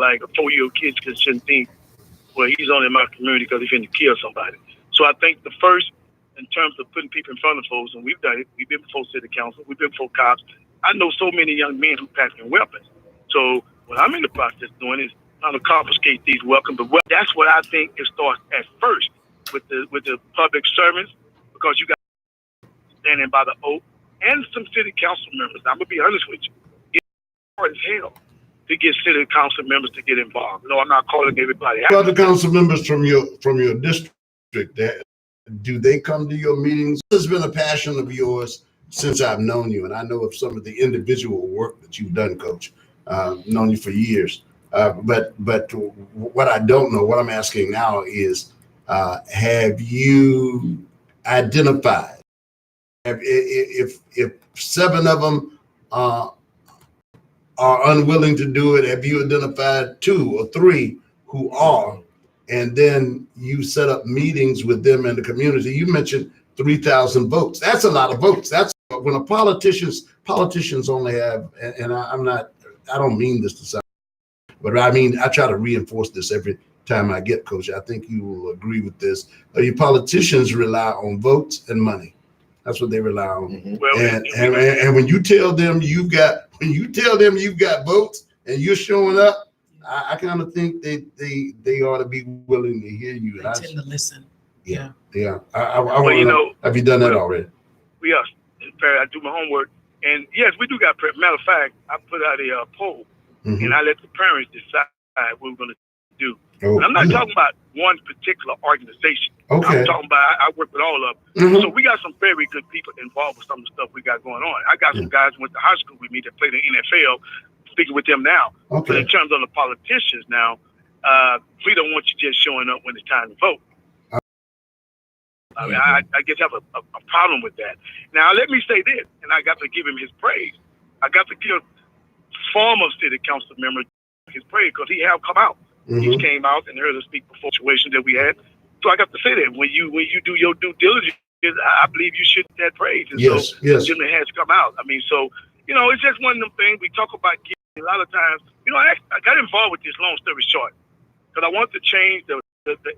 like a 4-year-old kid shouldn't think, well, he's only in my community because he's finna kill somebody. So I think the first, in terms of putting people in front of folks, and we've done it, we've been before city council, we've been before cops. I know so many young men who packing weapons. So what I'm in the process of doing is trying to confiscate these weapons. But that's what I think it starts at first with the public servants, because you got standing by the oath and some city council members. I'm gonna be honest with you, it's hard as hell to get city council members to get involved. No, I'm not calling everybody out. Other council members from your district, do they come to your meetings? This has been a passion of yours since I've known you, and I know of some of the individual work that you've done, Coach. Known you for years, but what I don't know, what I'm asking now is, have you identified if 7 of them are unwilling to do it? Have you identified 2 or 3 who are, and then you set up meetings with them in the community? You mentioned 3,000 votes. That's a lot of votes. That's when politicians only have, and I don't mean this to sound, but I mean, I try to reinforce this every time I get, Coach. I think you will agree with this. Your politicians rely on votes and money. That's what they rely on. Mm-hmm. Well, and when you tell them you've got votes and you're showing up, I kind of think they ought to be willing to hear you. They tend to listen. Yeah. I want to know, have you done that already? Yes. In fact, I do my homework. And yes, we do got prep. Matter of fact, I put out a poll, and I let the parents decide what we're going to do. And I'm not talking about one particular organization. Okay. I'm talking about, I work with all of them. So we got some very good people involved with some of the stuff we got going on. I got some guys who went to high school with me that played in the NFL, speaking with them now. Okay. But in terms of the politicians now, we don't want you just showing up when it's time to vote. I mean, I guess I have a problem with that. Now, let me say this, and I got to give him his praise. I got to give former city council member his praise because he have come out. He came out and heard us speak before situations that we had. So I got to say that when you do your due diligence, I believe you should get praise. And yes. Jimmy has come out. I mean, so, it's just one of them things. We talk about kids a lot of times. I got involved with this, long story short, because I want to change the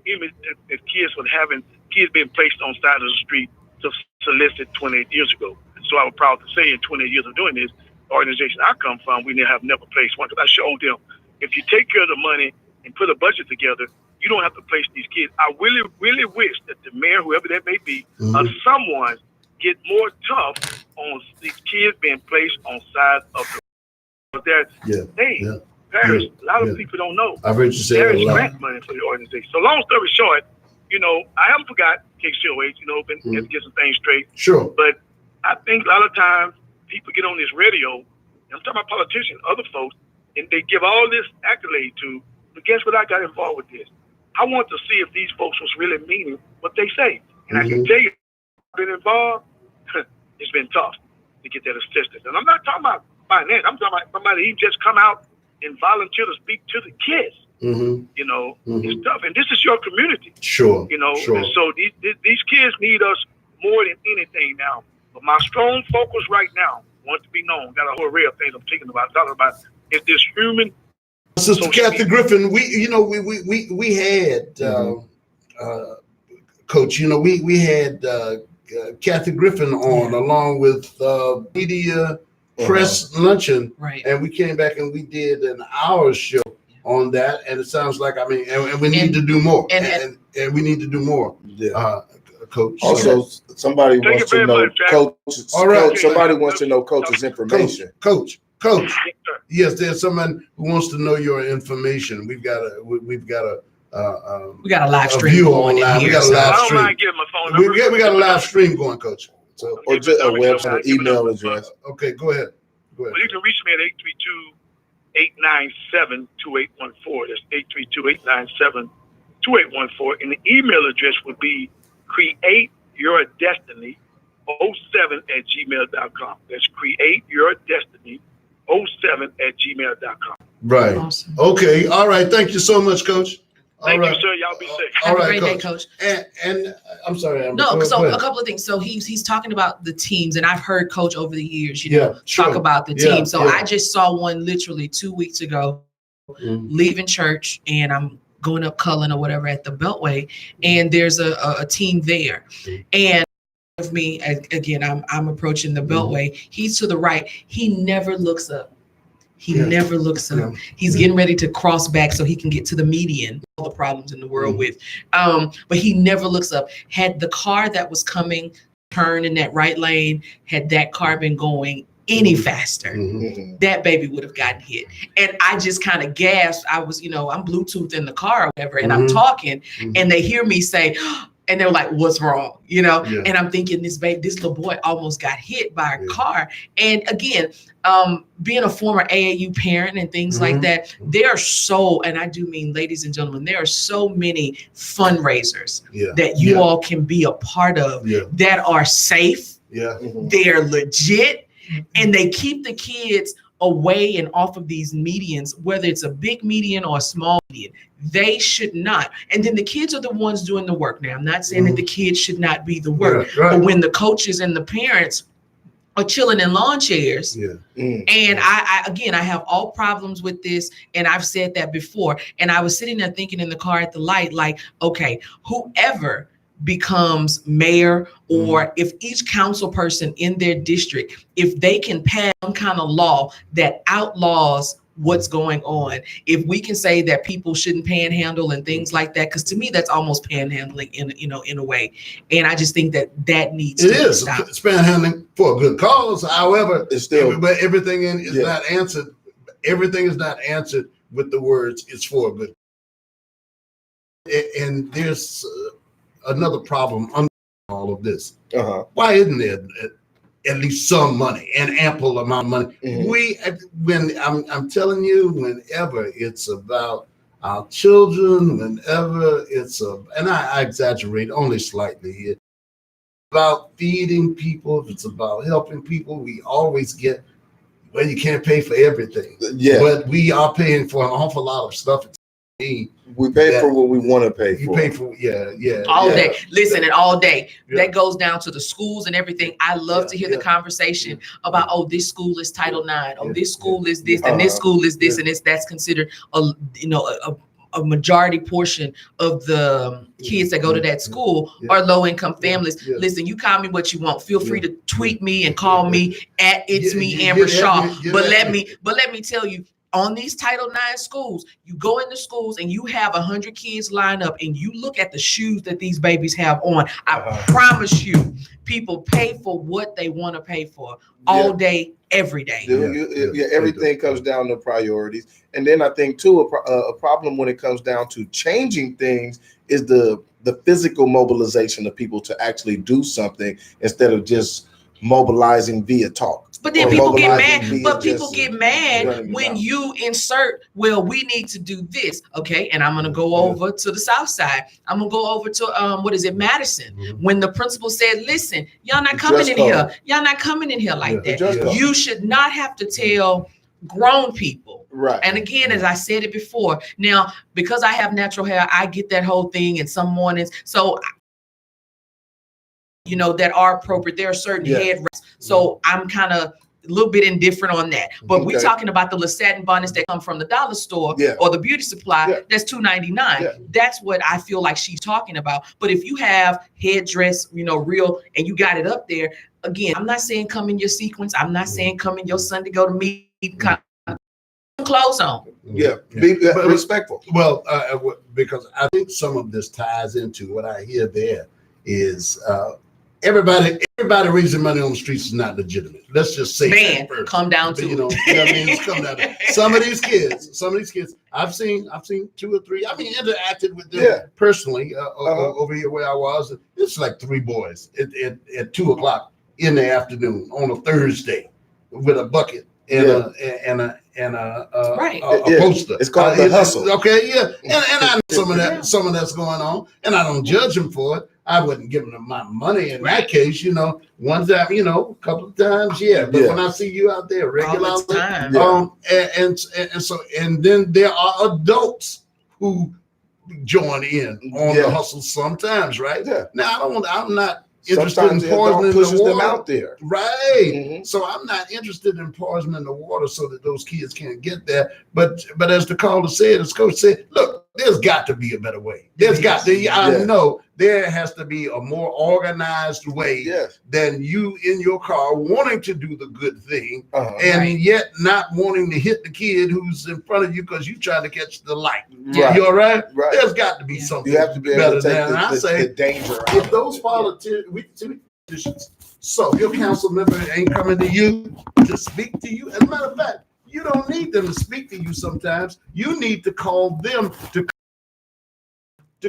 image that kids were having, kids being placed on side of the street to solicit 28 years ago. And so I was proud to say in 28 years of doing this, the organization I come from, we have never placed one, because I showed them, if you take care of the money and put a budget together, you don't have to place these kids. I really, really wish that the mayor, whoever that may be, or someone get more tough on these kids being placed on sides of the Paris, a lot of people don't know. I've heard you say there is grant money for the organization. So long story short, I haven't forgot KCOH, been to get some things straight. Sure. But I think a lot of times people get on this radio, and I'm talking about politicians, other folks, and they give all this accolade to, but guess what? I got involved with this. I want to see if these folks was really meaning what they say. And I can tell you, I've been involved, it's been tough to get that assistance. And I'm not talking about finance. I'm talking about somebody who just come out and volunteer to speak to the kids. It's tough. And this is your community. Sure. Sure. And so these kids need us more than anything now. But my strong focus right now, want to be known, got a whole array of things I'm talking about, is this human. Sister Kathy Griffin, we had Coach. We had Kathy Griffin on along with media press luncheon, right? And we came back and we did an hour show on that, and it sounds like and we need to do more, and we need to do more. Coach. Also, somebody wants to know Coach. All right. Somebody wants to know Coach's information. Coach. Yes, there's someone who wants to know your information. We've got a live stream going in here. We got a live stream. I don't mind giving my phone number. We got a live stream going, Coach. So or just a website, email address. Okay, go ahead. Well, you can reach me at 832-897-2814. That's 832-897-2814. And the email address would be createyourdestiny07@gmail.com. That's createyourdestiny07@gmail.com. Right. Awesome. Okay. All right. Thank you so much, Coach. Thank you, sir. Y'all be safe. Have a great day, Coach. And I'm sorry. No, so a couple of things. So he's talking about the teams, and I've heard Coach over the years, talk about the team. So I just saw one literally 2 weeks ago. leaving church, and I'm going up Cullen or whatever at the Beltway, and there's a team there, and of me again, I'm approaching the Beltway. He's to the right. He never looks up. He never looks up. He's getting ready to cross back so he can get to the median. All the problems in the world with, but he never looks up. Had the car that was coming turn in that right lane, had that car been going any faster, that baby would have gotten hit. And I just kind of gasped. I was, I'm Bluetooth in the car or whatever, and I'm talking, and they hear me say, and they're like, "What's wrong?" And I'm thinking, this little boy almost got hit by a car. And again, being a former AAU parent and things like that, there are and I do mean, ladies and gentlemen, there are so many fundraisers that you all can be a part of that are safe. They're legit, and they keep the kids away and off of these medians, whether it's a big median or a small median. They should not. And then the kids are the ones doing the work. Now, I'm not saying that the kids should not be the work, but when the coaches and the parents are chilling in lawn chairs, and I have all problems with this, and I've said that before, and I was sitting there thinking in the car at the light, like, okay, whoever becomes mayor, or if each council person in their district, if they can pass some kind of law that outlaws what's going on, if we can say that people shouldn't panhandle and things like that, because to me that's almost panhandling in a way, and I just think that needs to stop. It's panhandling for a good cause. However, it's still, but everything is not answered. Everything is not answered with the words "it's for a good." And there's another problem under all of this. Why isn't there at least some money, an ample amount of money? I'm telling you, whenever it's about our children, whenever it's and I exaggerate only slightly, it's about feeding people, if it's about helping people, we always get, well, you can't pay for everything. But we are paying for an awful lot of stuff. We pay for what we want to pay for. You pay for, all day. Listen, and all day. That goes down to the schools and everything. I love to hear the conversation about, oh, this school is Title IX. Oh, this school is this, and this school is this, and that's considered a majority portion of the kids that go to that school are low income families. Listen, you call me what you want. Feel free to tweet me and call me at It's Me Amber Shaw. But let me tell you, on these Title IX schools, you go into schools and you have 100 kids line up, and you look at the shoes that these babies have on. I promise you, people pay for what they want to pay for all day, every day. Everything comes down to priorities. And then I think too, a problem when it comes down to changing things is the physical mobilization of people to actually do something instead of just mobilizing via talk. But then people get mad. But people get mad when you insert, well, we need to do this. Okay. And I'm going to go over to the South Side. I'm going to go over to, Madison. When the principal said, listen, y'all not coming in here. Y'all not coming in here like that. You should not have to tell grown people. Right. And again, as I said it before, now, because I have natural hair, I get that whole thing in some mornings. So, that are appropriate. There are certain head wraps. So I'm kind of a little bit indifferent on that. But we're talking about the satin bonnets that come from the dollar store or the beauty supply. That's $2.99. That's what I feel like she's talking about. But if you have headdress, real, and you got it up there, again, I'm not saying come in your sequence. I'm not saying come in your Sunday go to meet clothes on. Be respectful. Well, because I think some of this ties into what I hear there is everybody raising money on the streets is not legitimate. Let's just say that first. Come down to It's come down to some of these kids. I've seen 2 or 3. Interacted with them personally over here where I was. It's like 3 boys at 2:00 in the afternoon on a Thursday with a bucket and a poster. It's called the hustle. Okay, and I know some of that's going on, and I don't judge them for it. I wouldn't give them my money in that case, one time, a couple of times, but when I see you out there regularly, and then there are adults who join in on the hustle sometimes, right? Now I'm not interested Sometimes in the adult poisoning pushes the them water. out there. Right. Mhm. So I'm not interested in poisoning the water so that those kids can't get there. But as the caller said, as coach said, look, there's got to be a better way. There's got to. I know there has to be a more organized way than you in your car wanting to do the good thing and yet not wanting to hit the kid who's in front of you because you're trying to catch the light. Right. You all right? Right. There's got to be something. You have to be able better to take than I say. the danger out. If those politicians, so if your council member ain't coming to you to speak to you, as a matter of fact, you don't need them to speak to you sometimes. You need to call them to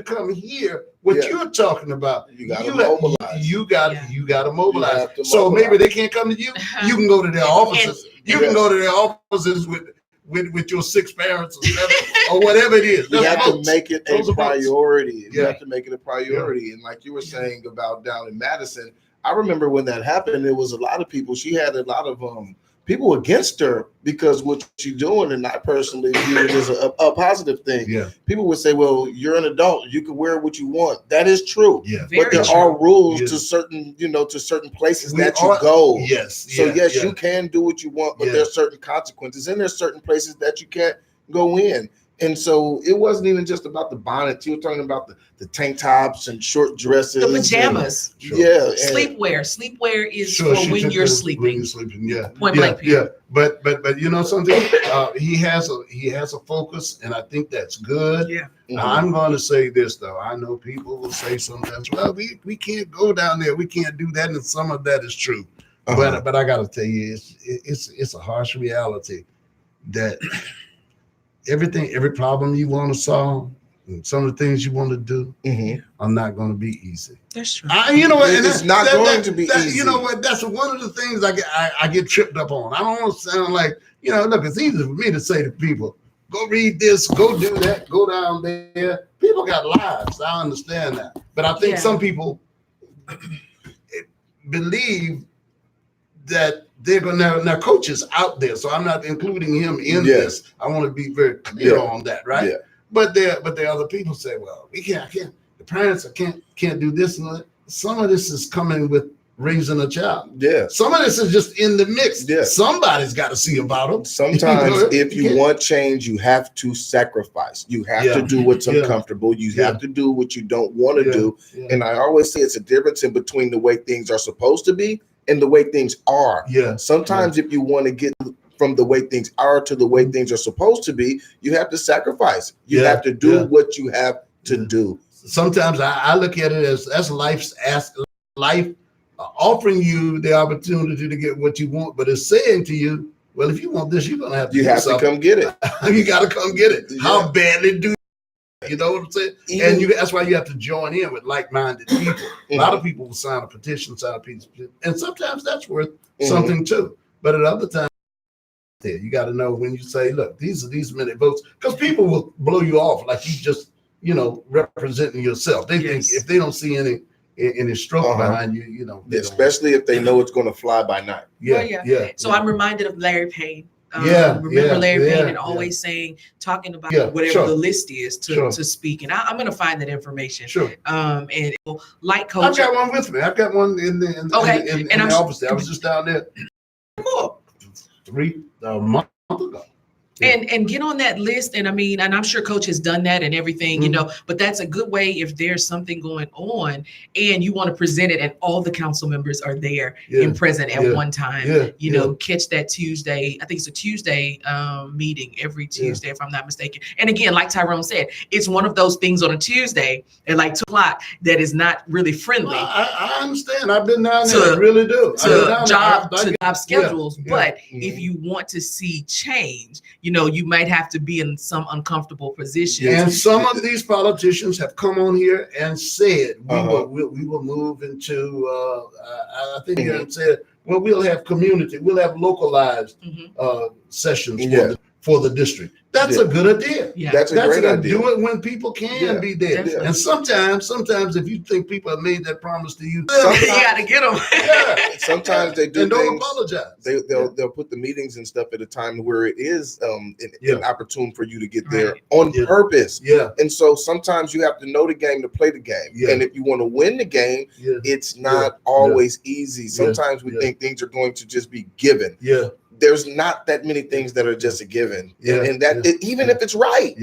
come hear what you're talking about. You got to mobilize. You got to mobilize. So maybe they can't come to you. You can go to their offices. You can go to their offices with your 6 parents or 7 or whatever it is. You have to make it a priority. You Yeah. have to make it a priority. And like you were saying about down in Madison, I remember when that happened, there was a lot of people. She had a lot of people against her because what she's doing, and I personally view it as a positive thing. Yeah. People would say, well, you're an adult. You can wear what you want. That is true. Yeah. But there are rules to certain, to certain places that you go. Yes. So yes, you can do what you want, but there's certain consequences, and there's certain places that you can't go in. And so it wasn't even just about the bonnet. You were talking about the tank tops and short dresses, the pajamas. Sleepwear. Sleepwear is for when you're sleeping. When you're sleeping, Point blank period. But you know something? He has a focus, and I think that's good. Yeah. Now, I'm going to say this though. I know people will say sometimes, well, we can't go down there. We can't do that, and some of that is true. But I got to tell you, it's a harsh reality that every problem you want to solve and some of the things you want to do are not going to be easy. That's true. You know what? It's not going to be easy. You know what? That's one of the things I get tripped up on. I don't want to sound like, look, it's easy for me to say to people, go read this, go do that, go down there. People got lives. I understand that. But I think some people believe that they're going to now coach is out there, so I'm not including him in this. I want to be very clear on that, right? Yeah. But there are other people say, well, we can't. The parents can't do this and that. Some of this is coming with raising a child. Yeah. Some of this is just in the mix. Yeah. Somebody's got to see about them. Sometimes if you want change, you have to sacrifice. You have to do what's uncomfortable. You have to do what you don't want to do. Yeah. And I always say it's a difference in between the way things are supposed to be and the way things are. Yeah. Sometimes if you want to get from the way things are to the way things are supposed to be, you have to sacrifice. You have to do what you have to do. Sometimes I look at it as life offering you the opportunity to get what you want, but it's saying to you, well, if you want this, you're gonna have to come get it. You got to come get it. Yeah. How badly do you know what I'm saying? And that's why you have to join in with like-minded people. A lot of people will sign a petition, and sometimes that's worth something too. But at other times, you got to know when you say, look, these are these many votes, because people will blow you off like you just, representing yourself. They think if they don't see any stroke behind you, especially if they know it's going to fly by night. So I'm reminded of Larry Payne. Remember Larry Payne and always talking about whatever the list is to speak. And I'm going to find that information. Sure. And like coach, I've got one with me. I've got one in the office there. I was just down there 3 months ago. And get on that list. And I'm sure coach has done that and everything, but that's a good way if there's something going on and you want to present it and all the council members are there and present at one time, catch that Tuesday. I think it's a Tuesday meeting every Tuesday, if I'm not mistaken. And again, like Tyrone said, it's one of those things on a Tuesday at like 2:00 that is not really friendly. I understand. I've been down there. I really do. To job schedules. But if you want to see change, you might have to be in some uncomfortable position. And some of these politicians have come on here and said, we will move into, I think they said, well, we'll have community, we'll have localized sessions for the district. That's a good idea. Yeah. That's a great idea. Do it when people can be there. Definitely. And sometimes if you think people have made that promise to you, You got to get them. Sometimes they do and don't things, apologize. They'll put the meetings and stuff at a time where it is an opportune for you to get there on purpose. Yeah. And so sometimes you have to know the game to play the game. Yeah. And if you want to win the game, it's not always easy. Sometimes we think things are going to just be given. Yeah. There's not that many things that are just a given. And that even if it's right.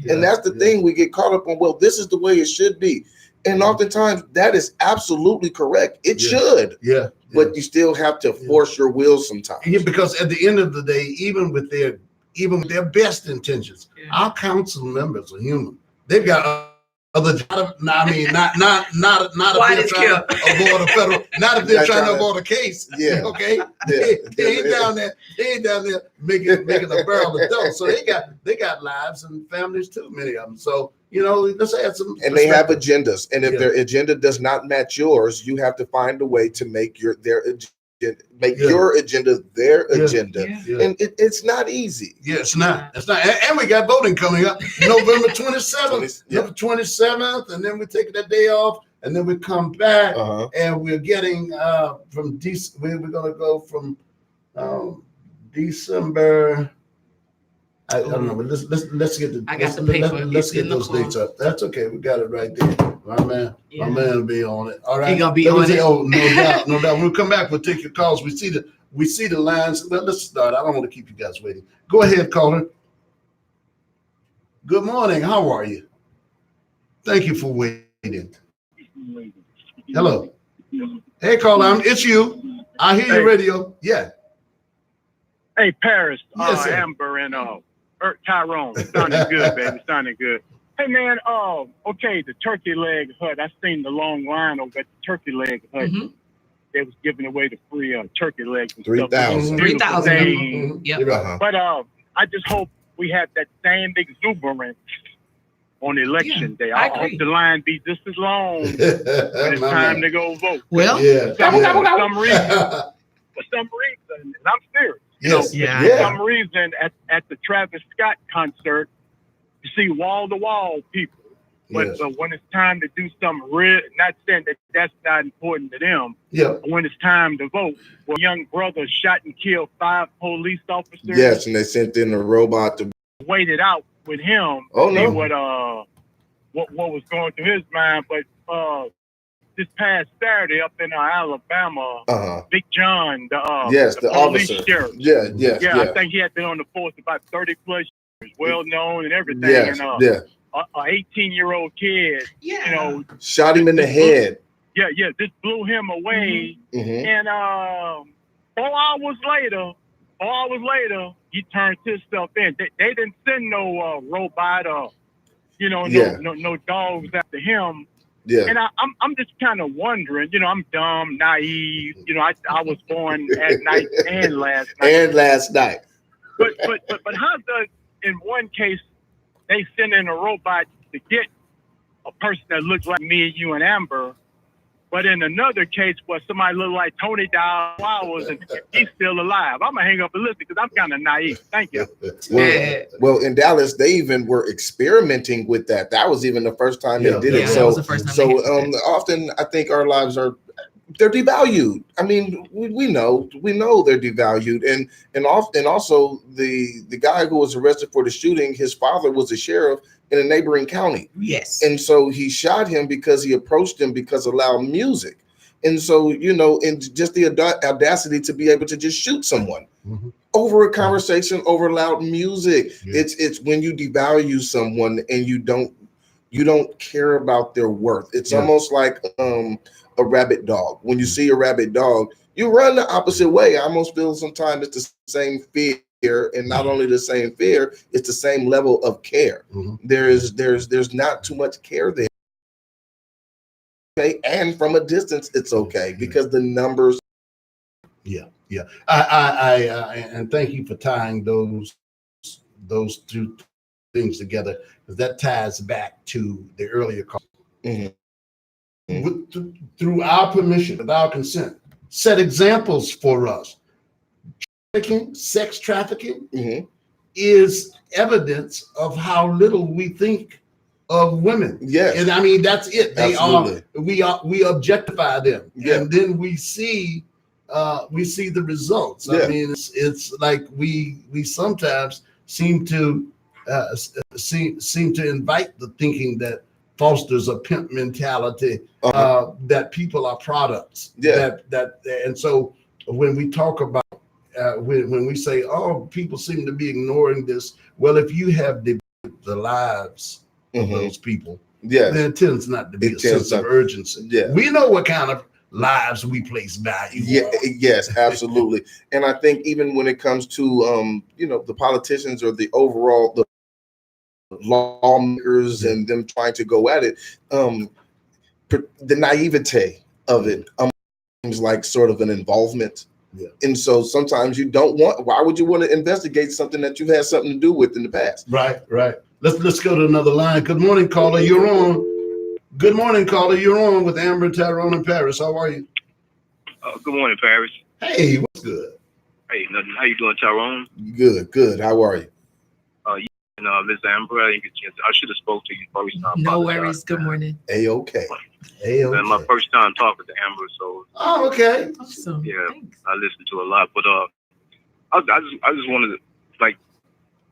And that's the thing, we get caught up on, well, this is the way it should be. And oftentimes that is absolutely correct. It should. But you still have to force your will sometimes. Yeah, because at the end of the day, even with their best intentions, our council members are human. They've got other. I mean, not if they're trying to avoid a federal. Not if they're trying to avoid a case. Okay. They ain't down there. They ain't down there making a barrel of dough. So they got lives and families too. Many of them. So let's add some. And they have agendas. And if their agenda does not match yours, you have to find a way to make your agenda their agenda. And it's not easy. Yeah, it's not. And we got voting coming up November 27th. November 27th, and then we take that day off, and then we come back, and we're getting from we're gonna go from December. I don't know, but let's get let's get those dates up. That's okay. We got it right there. My man will be on it. All right. He gonna be on it. Oh, no doubt. When we come back, we'll take your calls. We see the lines. Let's start. I don't want to keep you guys waiting. Go ahead, caller. Good morning. How are you? Thank you for waiting. Hello. Hey, caller. It's you. I hear your radio. Yeah. Hey, Paris, Yes, Amber, and Tyrone. Sounding good, baby. Sounding good. Hey, man, okay, the turkey leg hut. I seen the long line over at the turkey leg hut. They was giving away the free turkey legs. 3,000. 3,000. Yep. But I just hope we have that same exuberance on election day. I hope the line be just as long when it's time to go vote. Well, for some reason, and I'm serious. For some reason, at the Travis Scott concert, you see wall-to-wall people. But when it's time to do something real, not saying that that's not important to them, but when it's time to vote, well, young brother shot and killed 5 police officers. Yes, and they sent in a robot to wait it out with him. Oh, no. What was going through his mind. But this past Saturday up in Alabama, Big John, the the police officer. sheriff. Yeah. I think he had been on the force about 30 plus years, well known and everything. Yes, and a 18-year-old kid, shot him in the head. Just blew him away. And 4 hours later, he turned himself in. They didn't send no robot or no dogs after him. And I'm just kind of wondering, I'm dumb, naive. I was born at night and last night. But how does, in one case, they send in a robot to get a person that looks like me, you, and Amber, but in another case where somebody look like Tony Flowers and he's still alive, I'm gonna hang up and listen because I'm kind of naive. Thank you. Well, in Dallas, they even were experimenting with that. That was even the first time they did it. That was the first time often I think our lives they're devalued. I mean, we know they're devalued, and often also the guy who was arrested for the shooting, his father was a sheriff in a neighboring county. Yes. And so he shot him because he approached him because of loud music. And so, and just the audacity to be able to just shoot someone over a conversation, over loud music. It's when you devalue someone and you don't care about their worth. It's almost like a rabid dog. When you see a rabid dog, you run the opposite way. I almost feel sometimes it's the same fear. And not only the same fear, it's the same level of care. There's not too much care there. Okay, and from a distance, it's okay because the numbers. I and thank you for tying those two things together, because that ties back to the earlier call. Through our permission, with our consent, set examples for us. Sex trafficking is evidence of how little we think of women. Yes. And I mean, that's it. They Absolutely. we objectify them. Yeah. And then we see the results. Yeah. I mean, it's like we sometimes seem to invite the thinking that fosters a pimp mentality, that people are products. Yeah. And so when we talk about when we say, oh, people seem to be ignoring this, well, if you have the lives of those people, there tends not to be a sense of urgency. Yeah. We know what kind of lives we place value on. Yes, absolutely. And I think even when it comes to the politicians or the overall the lawmakers and them trying to go at it, the naivete of it seems like sort of an involvement. Yeah. And so sometimes you don't why would you want to investigate something that you've had something to do with in the past? Right. Let's go to another line. Good morning, caller. You're on. Good morning, caller. You're on with Amber, Tyrone, and Paris. How are you? Good morning, Paris. Hey, what's good? Hey, nothing. How you doing, Tyrone? Good. How are you? Miss Amber, I didn't get a chance. I should have spoke to you first time. No worries. Good morning. A-okay. And my first time talking to Amber, so. Oh, okay. Awesome. Yeah, Thanks. I listened to a lot, but I just wanted to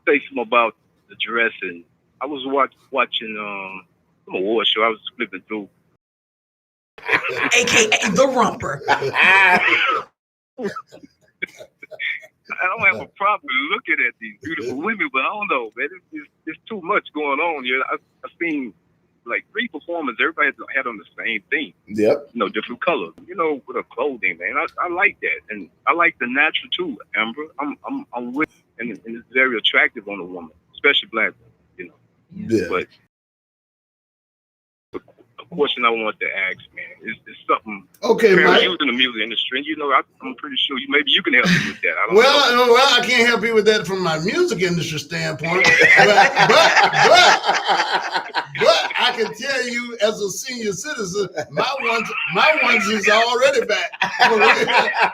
say something about the dress, and I was watching some award show. I was flipping through, AKA the rumper. I don't have a problem looking at these beautiful women, but I don't know, man. It's too much going on here. I've seen like 3 performers. Everybody had on the same thing. Yep. Different colors. With her clothing, man. I like that, and I like the natural too, Amber. I'm with, and it's very attractive on a woman, especially black women. Yeah. But the question I want to ask, man, is something. Okay, Mike. You was in the music industry, and I'm pretty sure maybe you can help me with that. I don't know. Well, I can't help you with that from my music industry standpoint, but I can tell you as a senior citizen, my ones is already back.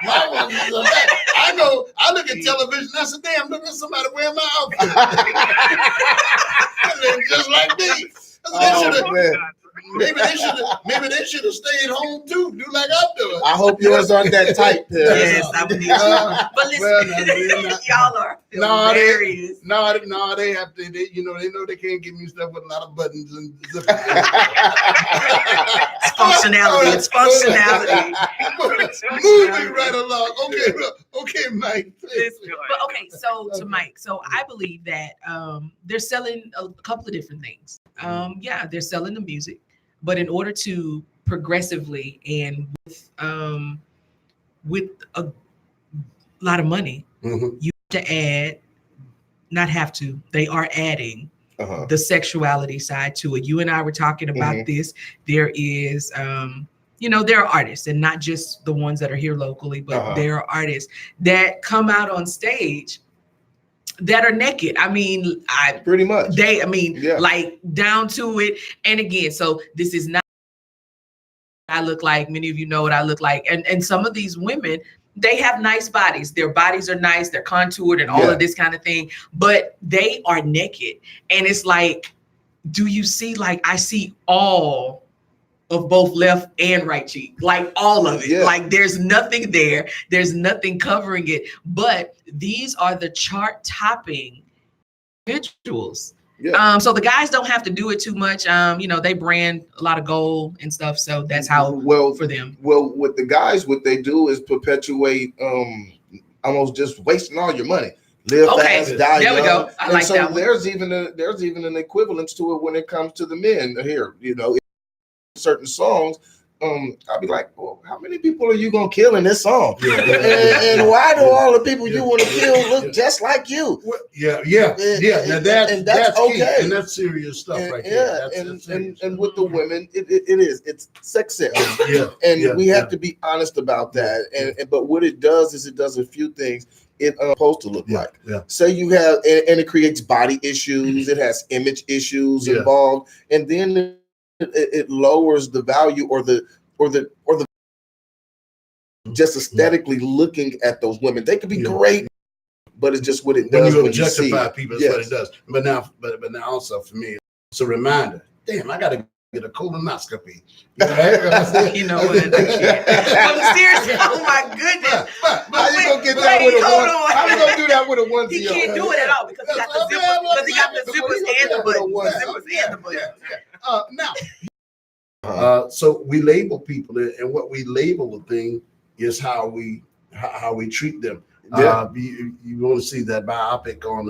My ones is back. I look at television. I said, "Damn, look at somebody wearing my outfit." Just like me. Maybe they should have stayed home too. Do like I'm doing. I hope yours aren't that tight, Yes, I would need you. But listen, y'all are hilarious. No, they have to. They know they can't give me stuff with a lot of buttons and zippers. It's functionality. Moving right along. Okay, Mike. But okay, so to Mike, so I believe that they're selling a couple of different things. They're selling the music, but in order to progressively and with a lot of money, you have to they are adding the sexuality side to it. You and I were talking about this. There is there are artists, and not just the ones that are here locally, but there are artists that come out on stage that are naked. I mean, pretty much. Like down to it. And again, so this is not what I look like. Many of you know what I look like. And some of these women, they have nice bodies. Their bodies are nice. They're contoured and all of this kind of thing, but they are naked. And it's like, do you see, like, I see all of both left and right cheek, like all of it. Like there's nothing there. There's nothing covering it. But these are the chart topping individuals. So the guys don't have to do it too much. They brand a lot of gold and stuff. So that's how for them. Well, with the guys, what they do is perpetuate almost just wasting all your money. Live fast, die young. There we go. I like that one. There's even an equivalence to it when it comes to the men here. Certain songs, I'll be like, well, how many people are you gonna kill in this song? And why do all the people you want to kill look just like you? Now that's okay, key. And that's serious stuff, right there. And with the women, it's sex sales. And we have to be honest about that. But what it does is it does a few things. It's supposed to look like. Say you have, and it creates body issues. It has image issues involved, and then it lowers the value or the just aesthetically looking at those women. They could be great, but it's just what it When does you when you see objectify it. people, that's what it does. But now also for me, it's a reminder. Damn, I got to get a colonoscopy. Right? You know what? I can't. But seriously, oh my goodness. How you gonna get that with a hold one? on. How you gonna do that with a onesie? He can't do it at all because he got the zippers. Because he got the zippers and the buttons. The zippers and the buttons. So we label people, and what we label a thing is how we treat them. You want to see that biopic on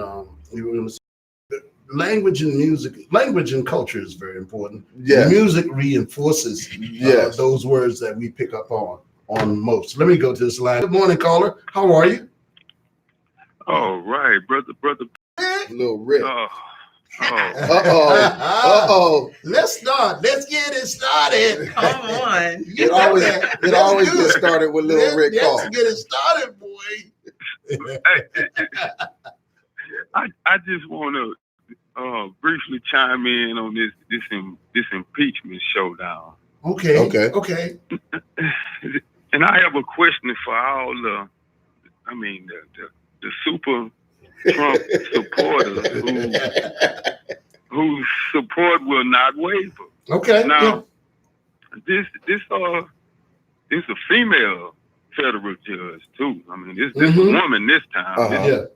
language and music. Language and culture is very important. Yeah, music reinforces those words that we pick up on most. Let me go to this line. Good morning, caller. How are you? All right, brother. Little Rick. Let's start. Let's get it started. Come on. It always gets started with Little Rick. Let's get it started, boy. I just want to briefly chime in on this impeachment showdown. Okay. And I have a question for all the super Trump supporters whose support will not waver. Okay. Now, this is a female federal judge too. I mean, this a woman this time.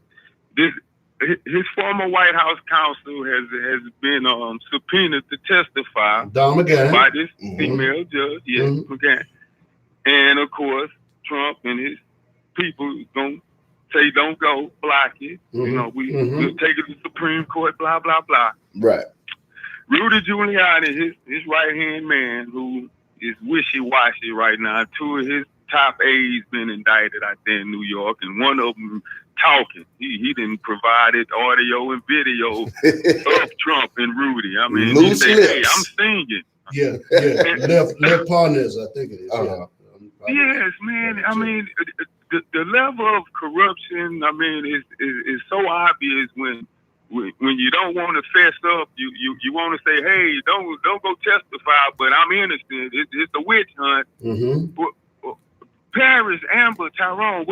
His former White House counsel has been subpoenaed to testify by this female judge. Yes, okay. And of course, Trump and his people gonna say don't go, block it. You know, we'll take it to the Supreme Court, blah, blah, blah. Right. Rudy Giuliani, his right-hand man, who is wishy-washy right now, two of his top aides been indicted out there in New York, and one of them talking. He didn't provided audio and video of Trump and Rudy. I mean, he say, hey, I'm singing. Yeah. Left partners, I think it is. Yes, man. I mean, the level of corruption, I mean, is so obvious when you don't want to fess up. You want to say, hey, don't go testify, but I'm innocent. It's a witch hunt. Paris, Amber, Tyrone,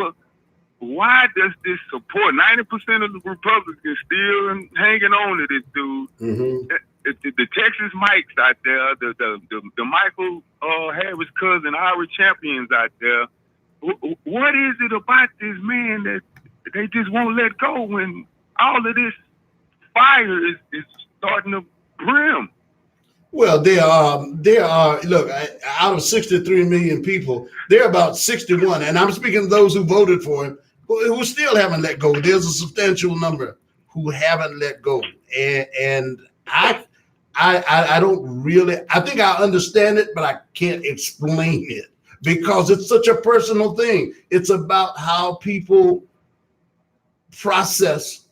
why does this support? 90% of the Republicans still hanging on to this dude. The Texas Mikes out there, the Michael Harris cousin, our champions out there. What is it about this man that they just won't let go when all of this fire is starting to brim? Well, there are, look, out of 63 million people, there are about 61, and I'm speaking of those who voted for him, who still haven't let go. There's a substantial number who haven't let go. And I don't really, I think I understand it, but I can't explain it because it's such a personal thing. It's about how people process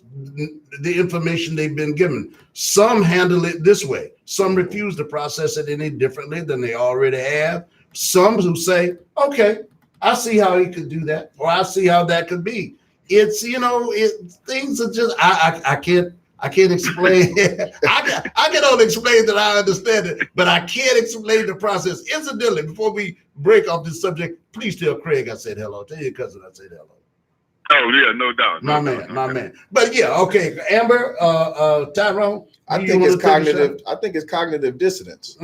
the information they've been given. Some handle it this way. Some refuse to process it any differently than they already have. Some who say, okay, I see how he could do that, or I see how that could be. It's, things are just, I can't explain. I can only explain that I understand it, but I can't explain the process. Incidentally, before we break off this subject, please tell Craig I said hello. Tell your cousin I said hello. Oh yeah, no doubt. My man. But yeah, okay. Amber, Tyrone. I think it's cognitive dissonance.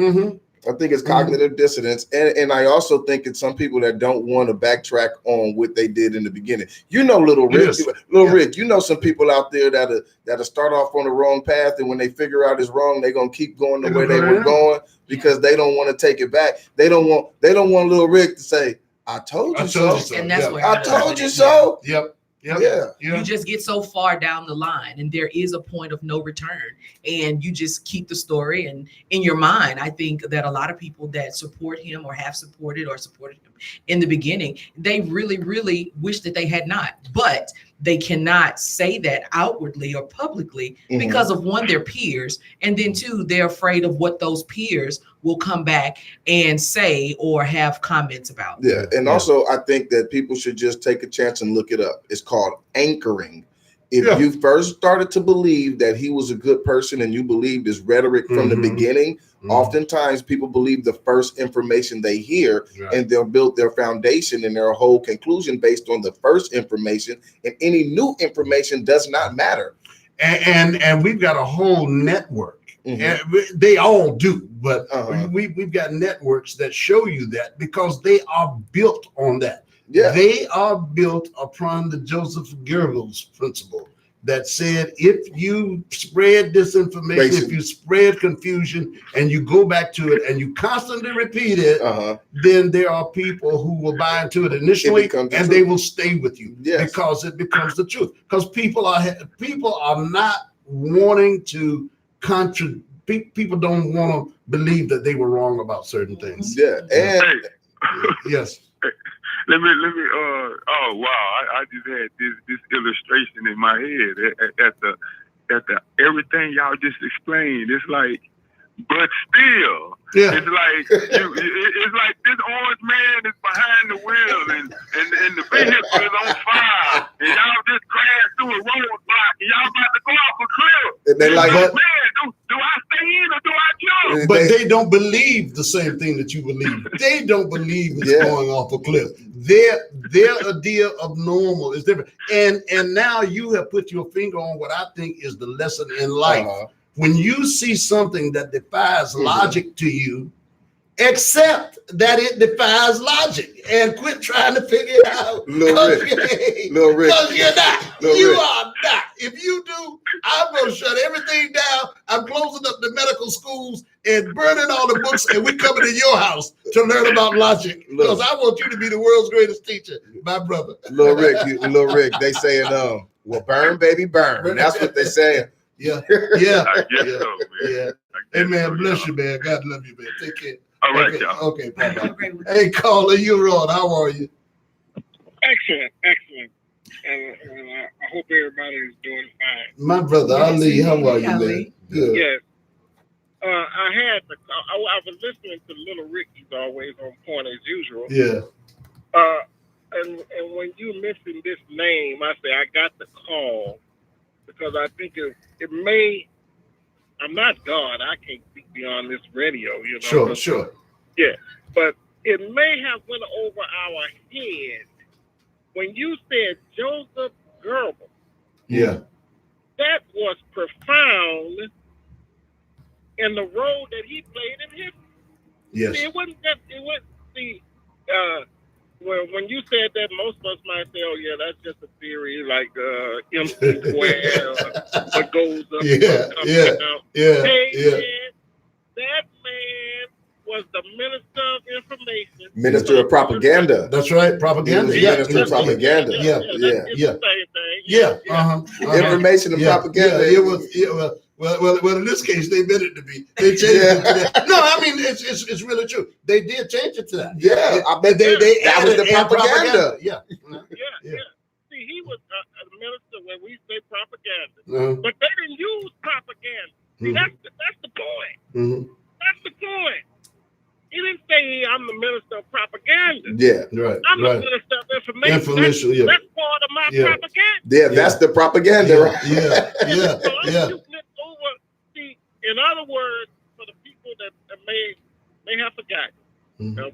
I think it's cognitive dissonance, and I also think it's some people that don't want to backtrack on what they did in the beginning. Little Rick, Rick, some people out there that'll start off on the wrong path, and when they figure out it's wrong, they're gonna keep going the way they were going because they don't want to take it back. They don't want Little Rick to say, "I told you so," and that's where I told you so. Yep. You just get so far down the line and there is a point of no return and you just keep the story. And in your mind, I think that a lot of people that support him or have supported or supported him in the beginning, they really, really wish that they had not, but they cannot say that outwardly or publicly because of one, their peers, and then two, they're afraid of what those peers will come back and say or have comments about. Yeah, and also I think that people should just take a chance and look it up. It's called anchoring. If you first started to believe that he was a good person and you believed his rhetoric from the beginning, oftentimes people believe the first information they hear, and they'll build their foundation and their whole conclusion based on the first information, and any new information does not matter. And we've got a whole network. And they all do, but we've got networks that show you that because they are built on that. Yeah. They are built upon the Joseph Goebbels principle that said, if you spread disinformation, if you spread confusion, and you go back to it and you constantly repeat it, then there are people who will buy into it initially, and they will stay with you because it becomes the truth. Because people are not wanting to people don't want to believe that they were wrong about certain things. Yeah, and yes. Let me. Oh wow! I just had this illustration in my head at the everything y'all just explained. It's like, but still, it's like it's like this orange man is behind the wheel and the vehicle is on fire and y'all just crashed through a roadblock and y'all about to go off a cliff. And they like, man, do I stay in or do I jump? But they don't believe the same thing that you believe. They don't believe it's going off a cliff. Their idea of normal is different. And now you have put your finger on what I think is the lesson in life. When you see something that defies logic to you, accept that it defies logic and quit trying to figure it out. Because you're not. You are not. If you do, I'm going to shut everything down. I'm closing up the medical schools and burning all the books, and we're coming to your house to learn about logic. Because I want you to be the world's greatest teacher, my brother. Lil Rick, they saying, well, burn, baby, burn. That's what they saying. Yeah. I guess so, man. Yeah. Hey, man, bless you, man. God love you, man. Take care. All right, y'all. Okay, bye-bye. Hey, caller, you're on. How are you? Excellent. And I hope everybody is doing fine. My brother, Ali, how are you, man? Good. Yes. I was listening to Little Ricky's always on point as usual. Yeah. And when you mentioned this name, I say I got the call because I think it may. I'm not God. I can't speak beyond this radio, you know. Sure. Yeah, but it may have went over our head when you said Joseph Goebbels. Yeah. That was profound in the role that he played in history. Yes. See, it wasn't when you said that, most of us might say, "Oh yeah, that's just a theory, like MC squared, what goes up, down." Man, that man was the minister of information, minister of propaganda. That's right, propaganda. Minister of propaganda. Information and propaganda. It was. Well, in this case, they meant it to be. They changed it to that. No, I mean it's really true. They did change it to that. Yeah, I bet they that was the propaganda. Yeah. See, he was a minister when we say propaganda, but they didn't use propaganda. See, that's the point. That's the point. He didn't say I'm the minister of propaganda. Yeah, right. I'm the minister of information. That's part of my propaganda. Yeah, that's the propaganda, right? Yeah. In other words, for the people that may have forgotten,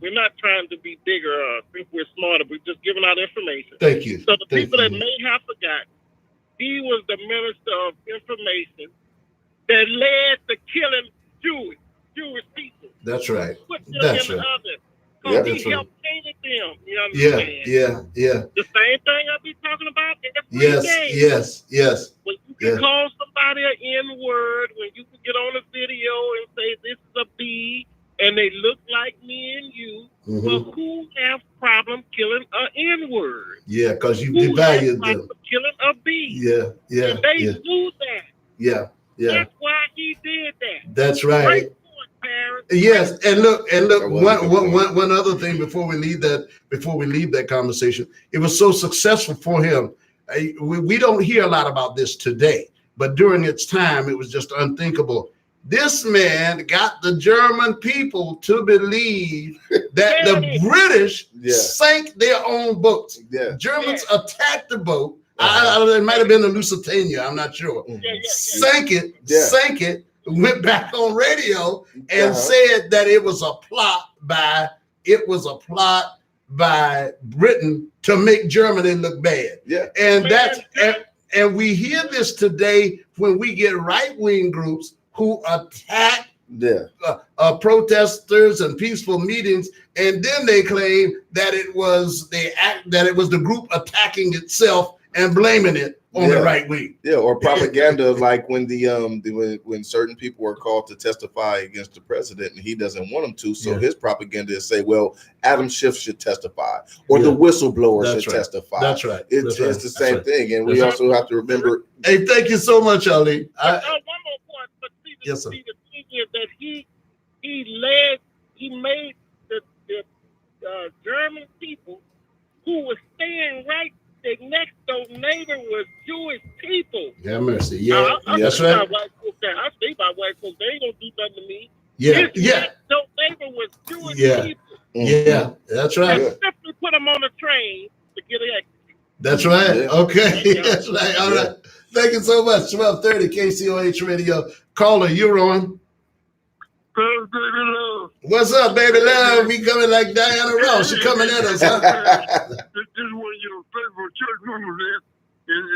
we're not trying to be bigger or think we're smarter. We're just giving out information. Thank you. So the people that may have forgotten, he was the minister of information that led to killing Jewish people. That's right. That's right. He helped painted them. You understand? Yeah. The same thing I be talking about every day. Yes. When you can call somebody an N-word, when you can get on a video and say this is a B, and they look like me and you, well, who have problem killing an N-word? Yeah, because you devalued them. Killing a B. Yeah. And they knew that. Yeah. That's why he did that. That's right. Yes, and look. One other thing before we leave that conversation, it was so successful for him. We don't hear a lot about this today, but during its time, it was just unthinkable. This man got the German people to believe that the British sank their own boats. Germans attacked the boat. It might have been the Lusitania. I'm not sure. Sank it, went back on radio and said that it was a plot by Britain to make Germany look bad. Yeah. And we hear this today when we get right-wing groups who attack protesters and peaceful meetings, and then they claim that it was the group attacking itself and blaming it on the right wing. Yeah, or propaganda like when when certain people were called to testify against the president and he doesn't want them to, so his propaganda is say, well, Adam Schiff should testify or the whistleblower should testify. That's right. It's the same thing, and we also have to remember. Hey, thank you so much, Ali. One more point, but see, the thing is that he made the German people who were staying right. The next door neighbor was Jewish people. Yeah, mercy. Yeah, that's right. I stay by white folks. They ain't gonna do nothing to me. His next door neighbor was Jewish people. Yeah, that's right. And simply put them on a train to get an exit. That's right. Okay, that's right. All right. Thank you so much. 1230 KCOH Radio. Caller, you're on. Baby love. What's up, baby love? We coming like Diana Ross. She coming at us, huh? This is one of your favorite church members there.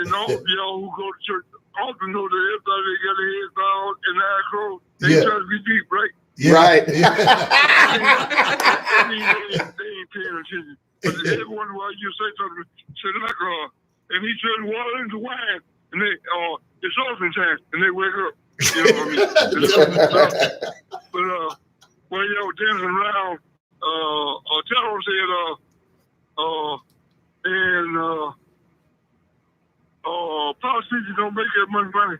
And all of y'all who go to church often know that everybody they got their heads down and eyes closed. They try to be deep, right? Yeah. Right. They ain't paying attention. But every once in a while you say something, like and he turned water into wine, and they it's often time, and they wake up. You know what I mean? But when you know dancing around, Tyrone said, politicians don't make that much money,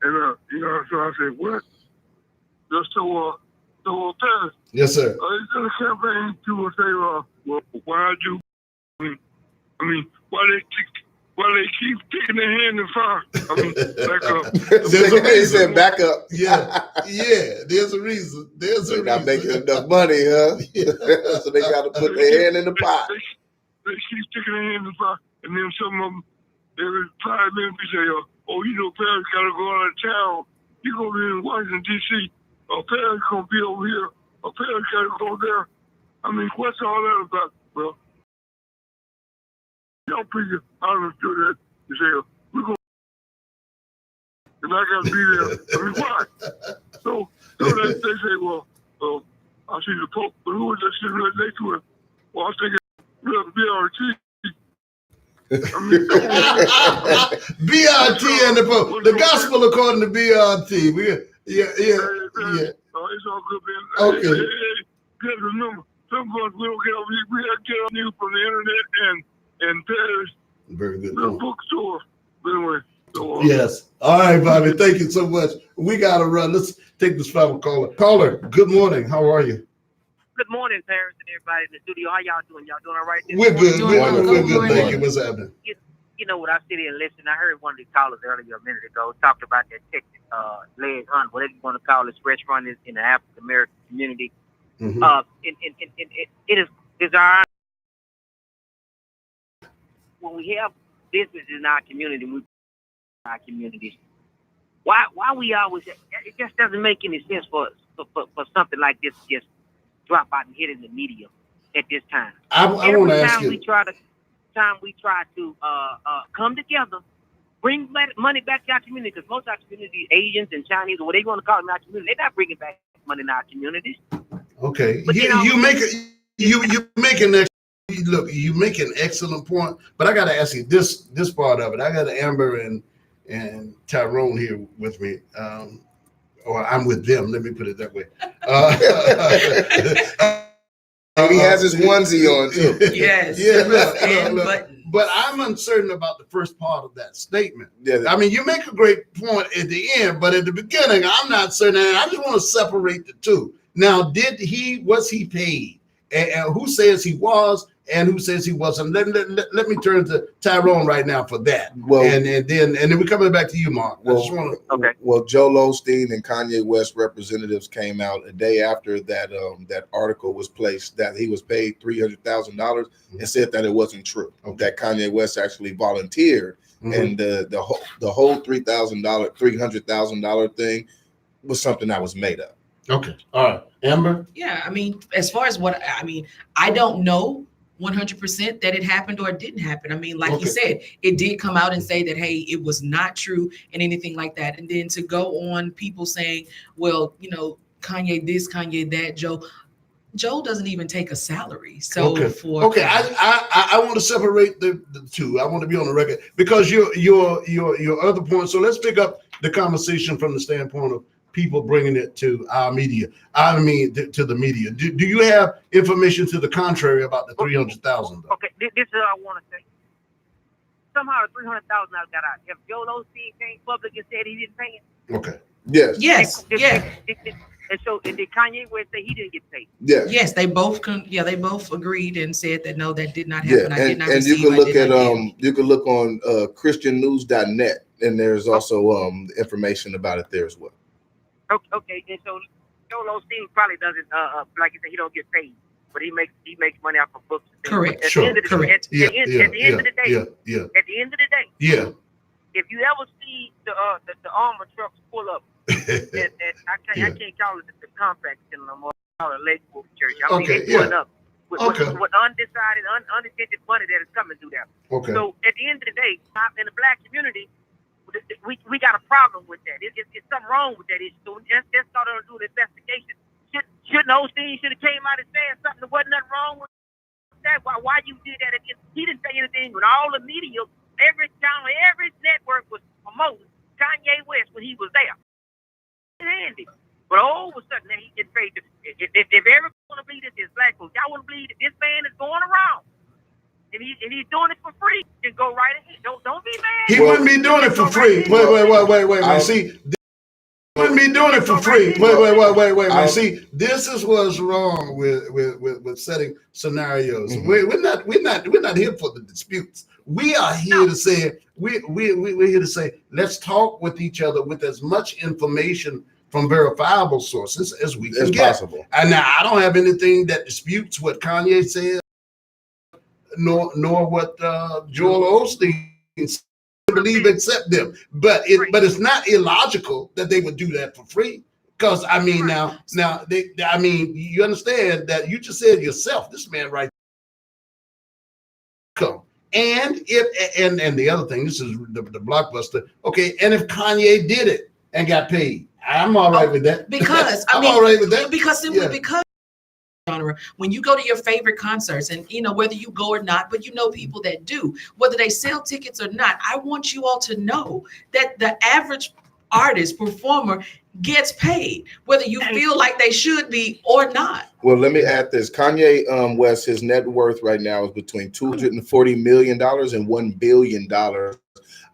and you know, so I said, what? Just to Paris. Yes, sir. He's in a campaign to say, well, why do? I mean, why they keep kicking their hand in fire? I mean, back up. There's a reason. He said back up. Yeah. There's a reason. They're not making enough money, huh? So they got to put their hand in the pot. They keep sticking their hand in fire, and then some of them, every 5 minutes, we say, oh, you know, Paris got to go out of town. You gonna be in Washington D.C. Paris gonna be over here. Paris got to go there. I mean, what's all that about, bro? Y'all figure I understood that. You say, we're going to, and I got to be there. I mean, why? So they say, well, I see the Pope, but who was that sitting right next to him? Well, I think it's BRT. I mean, BRT and the Pope. The gospel according to BRT. It's all good, man. Okay. Hey, just remember, some of us, we don't we have to get on you from the internet and Paris. Very good. The bookstore. But anyway. Yes. All right, Bobby. Thank you so much. We got to run. Let's take this final caller. Caller, good morning. How are you? Good morning, Paris and everybody in the studio. How y'all doing? Y'all doing all right? We're good. We're good. Thank you. What's happening? You know what? I sit here and listen. I heard one of the callers earlier a minute ago talked about that Texas leg hunt, whatever you want to call it, stretch run in the African American community. Mm-hmm. It is designed when we have businesses in our community, why we always, it just doesn't make any sense for something like this to just drop out and hit in the media at this time. I want to ask you. We try to come together, bring money back to our community, because most of our community, Asians and Chinese, or whatever you want to call them in our community, they're not bringing back money in our communities. Okay, but you make an excellent point, but I got to ask you this part of it. I got Amber and Tyrone here with me, or I'm with them. Let me put it that way. He has his onesie on too. Yes. But I'm uncertain about the first part of that statement. Yeah. I mean, you make a great point at the end, but at the beginning, I'm not certain. And I just want to separate the two. Now, was he paid? And who says he was and who says he wasn't? Let me turn to Tyrone right now for that. Well, and then we're coming back to you, Mark. Well, Joel Osteen and Kanye West representatives came out a day after that that article was placed that he was paid $300,000 and said that it wasn't true. Okay. That Kanye West actually volunteered and the whole $300,000 thing was something that was made up. Okay, all right, Amber. Yeah, I mean, as far as I don't know 100% that it happened or it didn't happen. I mean, like you said, it did come out and say that, hey, it was not true and anything like that. And then to go on people saying, well, Kanye this, Kanye that, Joe doesn't even take a salary. So I want to separate the two. I want to be on the record because your other point. So let's pick up the conversation from the standpoint of people bringing it to our media. I mean, to the media. Do you have information to the contrary about the 300,000? Okay, this is what I want to say. Somehow the 300,000 got out. If Joel Osteen came public and said he didn't pay it. Okay. Yes. And so, and did Kanye West say he didn't get paid? Yes, they both agreed and said that no, that did not happen. Yeah, and you can look at you can look on christiannews.net, and there's also information about it there as well. Okay, and so Joel Osteen probably doesn't like you said, he don't get paid, but he makes money off of books. Correct. At the end of the day, if you ever see the armor trucks pull up, and I can't call it the compact no more, call it Lakewood Church. I mean, they pulling up with undecided, unintended money that is coming through them. Okay. So at the end of the day, in the black community, we got a problem with that. It's something wrong with that issue. So let's start to do the investigation. Shouldn't Osteen should have came out and said something? There wasn't nothing wrong with that. Why you did that? He didn't say anything. When all the media, every channel, every network was promoting Kanye West when he was there. Handy. But all of a sudden, he gets paid. If everyone want to believe this is black folks, y'all want to believe that this man is going around and he's doing it for free, then go right ahead. Don't be mad. He wouldn't be doing it for free. Wait. See, he wouldn't be doing it for free. Wait. See, this is what's wrong with setting scenarios. We're not here for the disputes. We are here to say we're here to say let's talk with each other with as much information from verifiable sources as we can get. Possible. And now I don't have anything that disputes what Kanye said, nor what Joel Osteen said, believe except them. But it's not illogical that they would do that for free. Because I mean now you understand that you just said yourself, this man right come. And the other thing, this is the blockbuster. Okay, and if Kanye did it and got paid, I'm all right with that. Because I'm all right with that. Because genre, when you go to your favorite concerts, and whether you go or not, but people that do, whether they sell tickets or not, I want you all to know that the average artist, performer gets paid, whether you feel like they should be or not. Well, let me add this. Kanye West, his net worth right now is between $240 million and $1 billion.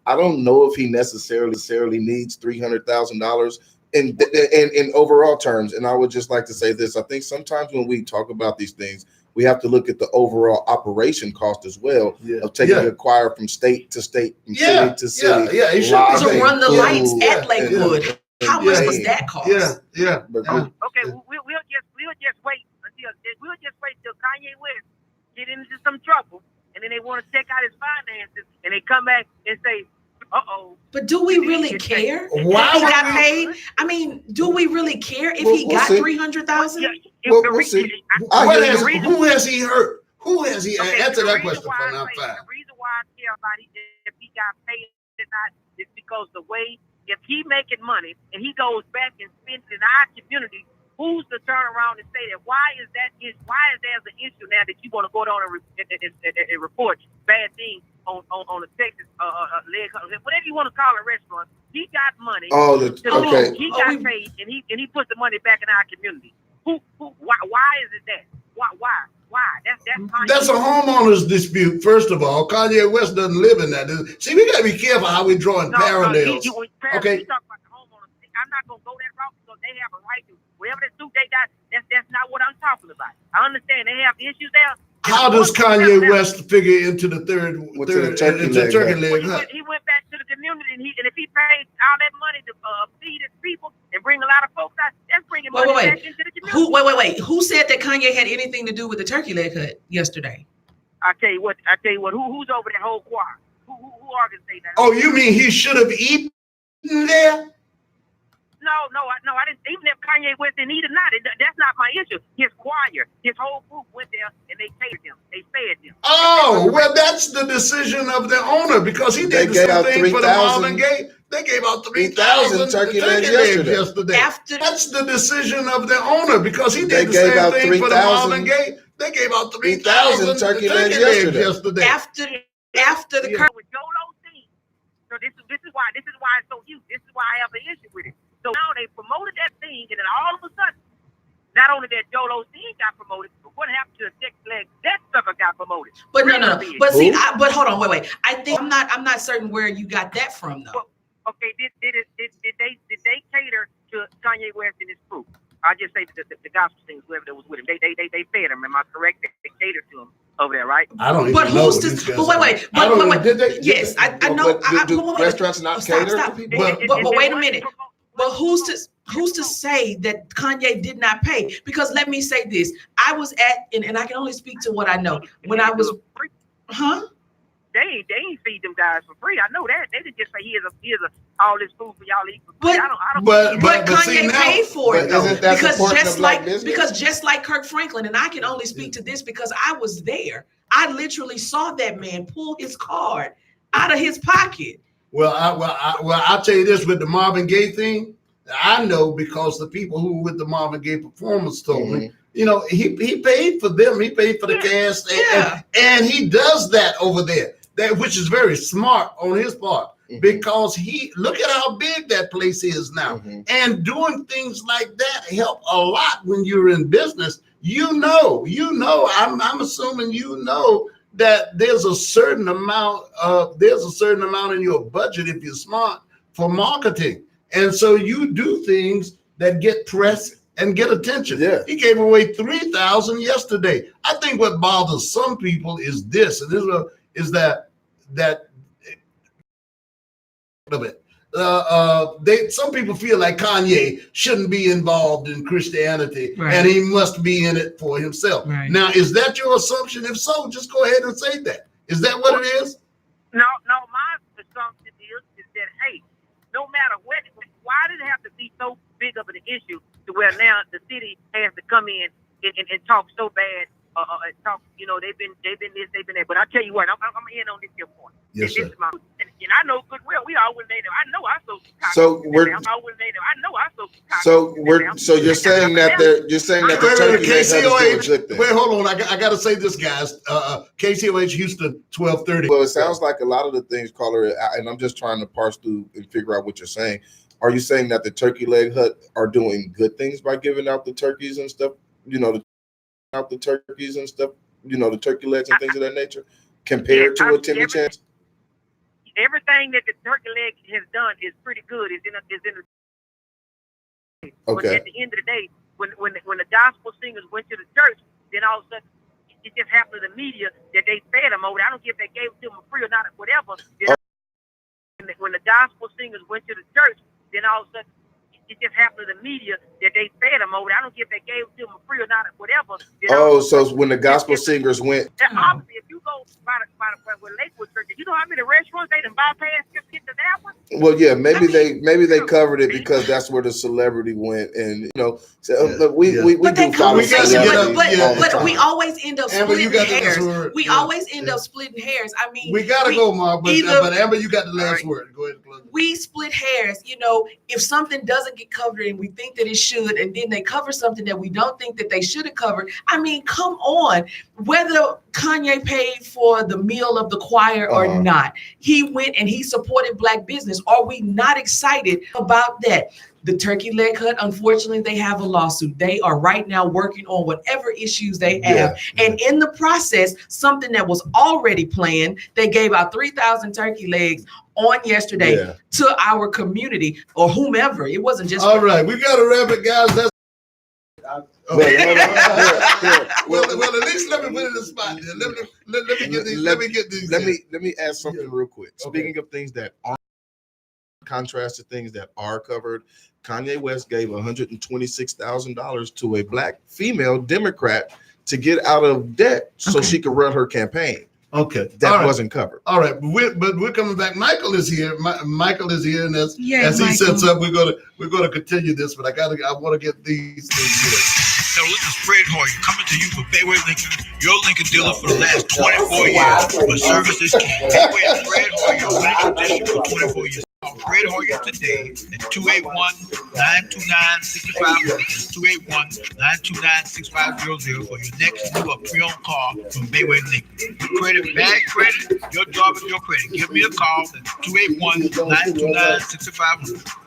I don't know if he necessarily needs $300,000 in overall terms. And I would just like to say this. I think sometimes when we talk about these things, we have to look at the overall operation cost as well of taking a choir from state to state, from city to city. To run the lights at Lakewood. How much was that cost? Okay, we'll just wait till Kanye West get into some trouble, and then they want to check out his finances, and they come back and say, "Uh-oh." But do we really care if he got paid? I mean, do we really care if he got 300,000? We'll see. Who has he hurt? Who has he? Answer that question for now. The reason why I care about if he got paid or not is because the way. If he making money and he goes back and spends it in our community, who's to turn around and say that? Why is there an issue now that you want to go down and report bad things on the Texas whatever you want to call a restaurant? He got money. He got paid and he put the money back in our community. Why is it that? Why? That's a homeowners dispute. First of all, Kanye West doesn't live in that. See, we gotta be careful how we're drawing parallels. Okay. You talk about the homeowners. I'm not gonna go that route because they have a right to whatever they do. They got. That's not what I'm talking about. I understand they have issues there. How does Kanye West figure into the third turkey leg? He went back to the community, and if he paid all that money to feed his people and bring a lot of folks out, that's bringing money back into the community. Wait. Who said that Kanye had anything to do with the turkey leg cut yesterday? I tell you what. Who's over that whole choir? Who organized that? Oh, you mean he should have eaten there? No, I didn't. Even if Kanye West didn't eat or not, that's not my issue. His choir, his whole group went there and they paid him. They fed him. Oh, well, that's the decision of the owner because he did the same thing for the Marvin Gaye. They gave out 3,000 turkey legs yesterday. That's the decision of the owner because he did the same thing for the Marvin Gaye. They gave out 3,000 turkey legs yesterday. After the curse with Joel Osteen. So this is why it's so huge. This is why I have an issue with it. So now they promoted that thing, and then all of a sudden, not only that Joel Osteen got promoted, but what happened to the six leg? That sucker got promoted. But no. But see, but hold on, wait. I think I'm not certain where you got that from, though. Well, okay, did they cater to Kanye West and his crew? I just say the gospel singers, whoever that was with him, they fed him. Am I correct? They catered to him over there, right? I don't even but know. Who's to? But wait. Yes, I know. Do restaurants not cater to people? But wait a minute. But who's to say that Kanye did not pay? Because let me say this: I was at, and I can only speak to what I know. When I was, They ain't feed them guys for free. I know that. They didn't just say here's all this food for y'all to eat for free. But Kanye paid for it though, because just like Kirk Franklin, and I can only speak to this because I was there. I literally saw that man pull his card out of his pocket. Well, I'll tell you this with the Marvin Gaye thing. I know because the people who were with the Marvin Gaye performance told me, he paid for them. He paid for the cast, and he does that over there. Which is very smart on his part because look at how big that place is now, and doing things like that help a lot when you're in business. I'm assuming that there's a certain amount in your budget if you're smart for marketing. And so you do things that get press and get attention. Yeah. He gave away 3,000 yesterday. I think what bothers some people is this, and is that some people feel like Kanye shouldn't be involved in Christianity, and he must be in it for himself. Right. Now, is that your assumption? If so, just go ahead and say that. Is that what it is? No. My assumption is that hey, no matter what, why did it have to be so big of an issue to where now the city has to come in and talk so bad? Talk, they've been this, they've been that. But I tell you what, I'm in on this your point. Yes, sir. And I know good well we all with native. I know I so. So we're. I'm all with native. I know I so. So you're saying that the turkey leg KCOH. Wait, hold on. I got to say this, guys. KCOH Houston 1230. Well, it sounds like a lot of the things, caller, and I'm just trying to parse through and figure out what you're saying. Are you saying that the Turkey Leg Hut are doing good things by giving out the turkeys and stuff? Out the turkeys and stuff, the turkey legs and things of that nature, compared to a Timmy Chance? Everything that the turkey leg has done is pretty good. It's in But at the end of the day, when the gospel singers went to the church, then all of a sudden it just happened to the media that they fed them over. I don't care if they gave it to them free or not, whatever. When the gospel singers went to the church, then all of a sudden it just happened to the media that they fed them over. I don't care if they gave it to them free or not, whatever. So when the gospel singers went, obviously, if you go by Lakewood Church, you know how many restaurants they done bypassed just get to that one? Well, yeah, maybe they covered it because that's where the celebrity went, and we do follow celebrities. But we always end up splitting hairs. We always end up splitting hairs. I mean, we gotta go, Mark. But Amber, you got the last word. Go ahead. We split hairs. If something doesn't get covered and we think that it should, and then they cover something that we don't think that they should have covered. I mean, come on. Whether Kanye paid for the meal of the choir or not, he went and he supported Black business. Are we not excited about that? The Turkey Leg Hut, unfortunately, they have a lawsuit. They are right now working on whatever issues they have. And in the process, something that was already planned, they gave out 3,000 turkey legs on yesterday to our community or whomever. It wasn't just. All right, we got to wrap it, guys. That's well, at least let me put it in the spot. Let me ask something real quick. Speaking of things that aren't, contrast to things that are covered, Kanye West gave $126,000 to a Black female Democrat to get out of debt so she could run her campaign. Okay. that wasn't covered. All right, but we're coming back. Michael is here. Michael is here, and as he Michael sets up, we're gonna continue this. But I want to get these things here. So this is Fred Hoyer coming to you from Bayway Lincoln, your Lincoln dealer for the last 24 years. For service is key. Bayway and Fred Hoyer, your Lincoln district for 24 years. Call Fred Hoyer today at 281-929-6500. 281-929-6500 for your next new or pre-owned car from Bayway Lincoln. Your credit, bad credit, your job is your credit. Give me a call at 281-929-6500.